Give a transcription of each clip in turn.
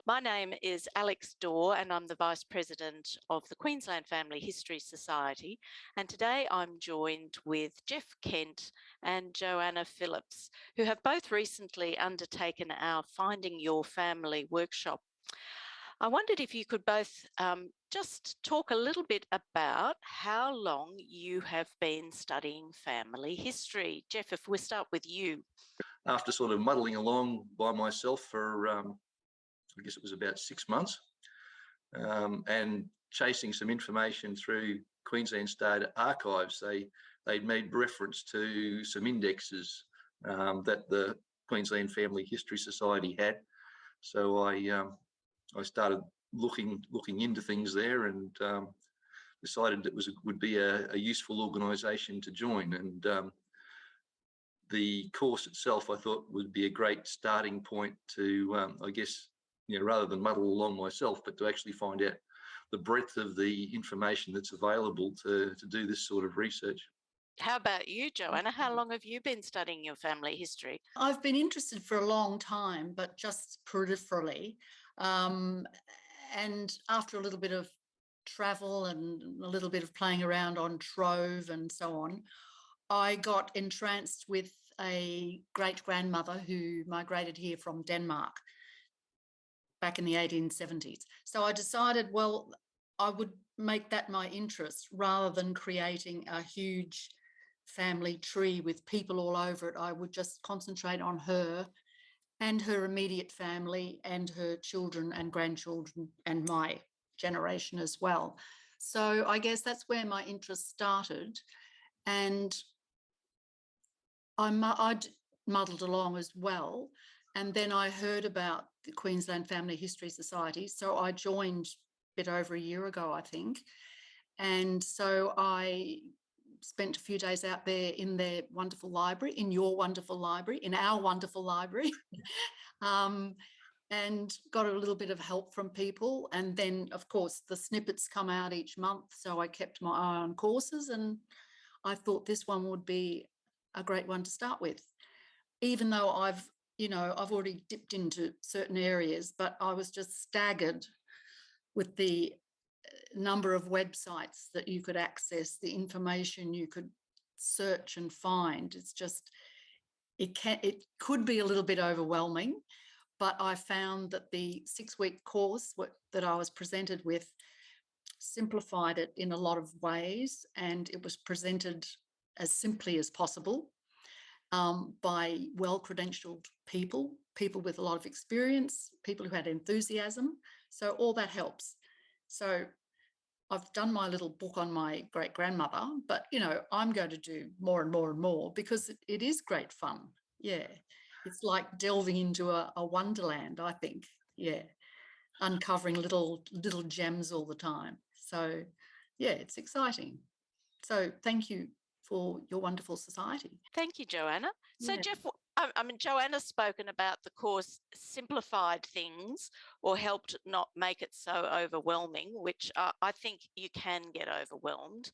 My name is Alex Dorr, and I'm the Vice President of the Queensland Family History Society. And today I'm joined with Jeff Kent and Joanna Phillips, who have both recently undertaken our Finding Your Family workshop. I wondered if you could both just talk a little bit about how long you have been studying family history. Jeff, if we start with you. After sort of muddling along by myself for, I guess it was about 6 months, and chasing some information through Queensland State Archives, they'd made reference to some indexes that the Queensland Family History Society had. So I started looking into things there, and decided it would be a useful organisation to join. And the course itself, I thought, would be a great starting point to, I guess, rather than muddle along myself, but to actually find out the breadth of the information that's available to do this sort of research. How about you, Joanna? How long have you been studying your family history? I've been interested for a long time, but just peripherally. And after a little bit of travel and a little bit of playing around on Trove and so on, I got entranced with a great-grandmother who migrated here from Denmark back in the 1870s. So I decided, well, I would make that my interest rather than creating a huge family tree with people all over it. I would just concentrate on her and her immediate family and her children and grandchildren and my generation as well. So I guess that's where my interest started. And I'd muddled along as well. And then I heard about the Queensland Family History Society. So I joined a bit over a year ago, I think. And so I spent a few days out there in their wonderful library, in your wonderful library, in our wonderful library, and got a little bit of help from people. And then, of course, the snippets come out each month. So I kept my eye on courses, and I thought this one would be a great one to start with, even though I've already dipped into certain areas, but I was just staggered with the number of websites that you could access, the information you could search and find. It's just, it could be a little bit overwhelming, but I found that the 6-week course that I was presented with simplified it in a lot of ways, and it was presented as simply as possible by well-credentialed people with a lot of experience, people who had enthusiasm. So all that helps. So I've done my little book on my great-grandmother, but, I'm going to do more and more and more because it is great fun. Yeah. It's like delving into a wonderland, I think. Yeah. Uncovering little gems all the time. So, yeah, it's exciting. So thank you for your wonderful society. Thank you, Joanna. So, Yeah. Jeff, Joanna's spoken about the course simplified things or helped not make it so overwhelming, which I think you can get overwhelmed.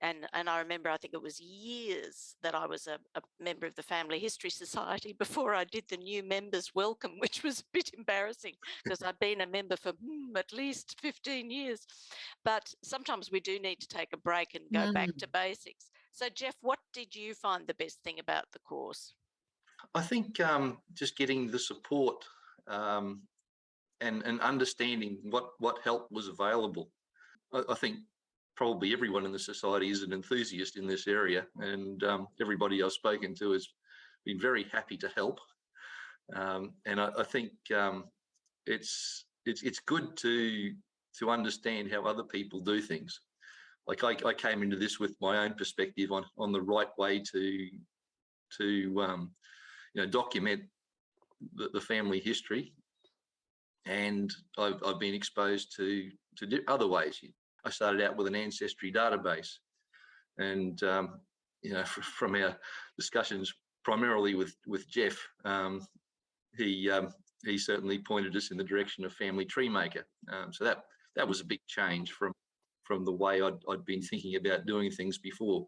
And I remember, I think it was years that I was a member of the Family History Society before I did the new members welcome, which was a bit embarrassing because I'd been a member for at least 15 years. But sometimes we do need to take a break and go back to basics. So, Jeff, what did you find the best thing about the course? I think just getting the support and understanding what help was available. I think probably everyone in the society is an enthusiast in this area, and everybody I've spoken to has been very happy to help. And I think it's good to understand how other people do things. Like I came into this with my own perspective on the right way to document the family history, and I've been exposed to other ways. I started out with an ancestry database, and from our discussions primarily with Jeff, he certainly pointed us in the direction of Family Tree Maker. So that was a big change from the way I'd been thinking about doing things before.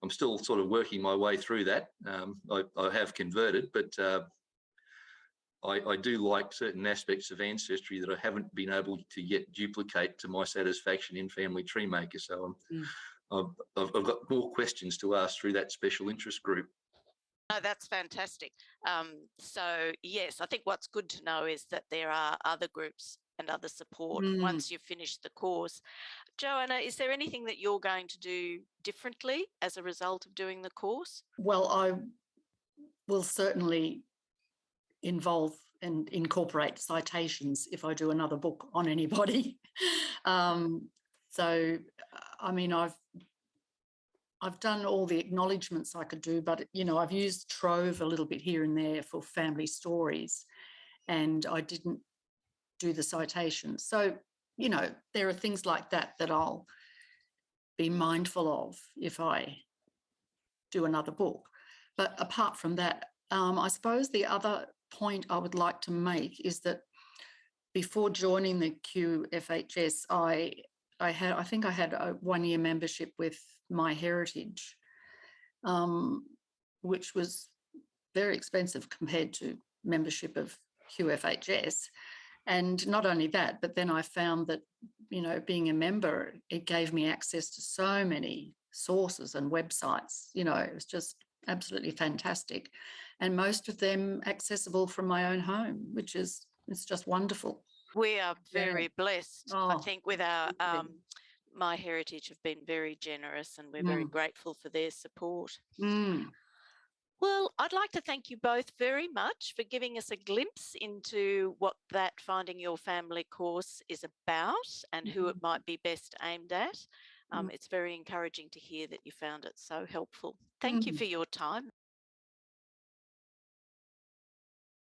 I'm still sort of working my way through that. I have converted, but I do like certain aspects of ancestry that I haven't been able to yet duplicate to my satisfaction in Family Tree Maker. So I've got more questions to ask through that special interest group. Oh, that's fantastic. So yes, I think what's good to know is that there are other groups and other support once you've finished the course. Joanna, is there anything that you're going to do differently as a result of doing the course? Well, I will certainly involve and incorporate citations if I do another book on anybody. So, I mean, I've done all the acknowledgements I could do, but, you know, I've used Trove a little bit here and there for family stories, and I didn't do the citations. So, you know, there are things like that that I'll be mindful of if I do another book. But apart from that, I suppose the other point I would like to make is that before joining the QFHS, I think I had a 1-year membership with MyHeritage, which was very expensive compared to membership of QFHS. And not only that, but then I found that, you know, being a member, it gave me access to so many sources and websites. You know, it was just absolutely fantastic. And most of them accessible from my own home, which is, it's just wonderful. We are very blessed. I Oh, think with our absolutely. MyHeritage have been very generous, and we're very grateful for their support. Well, I'd like to thank you both very much for giving us a glimpse into what that Finding Your Family course is about and who it might be best aimed at. It's very encouraging to hear that you found it so helpful. Thank you for your time.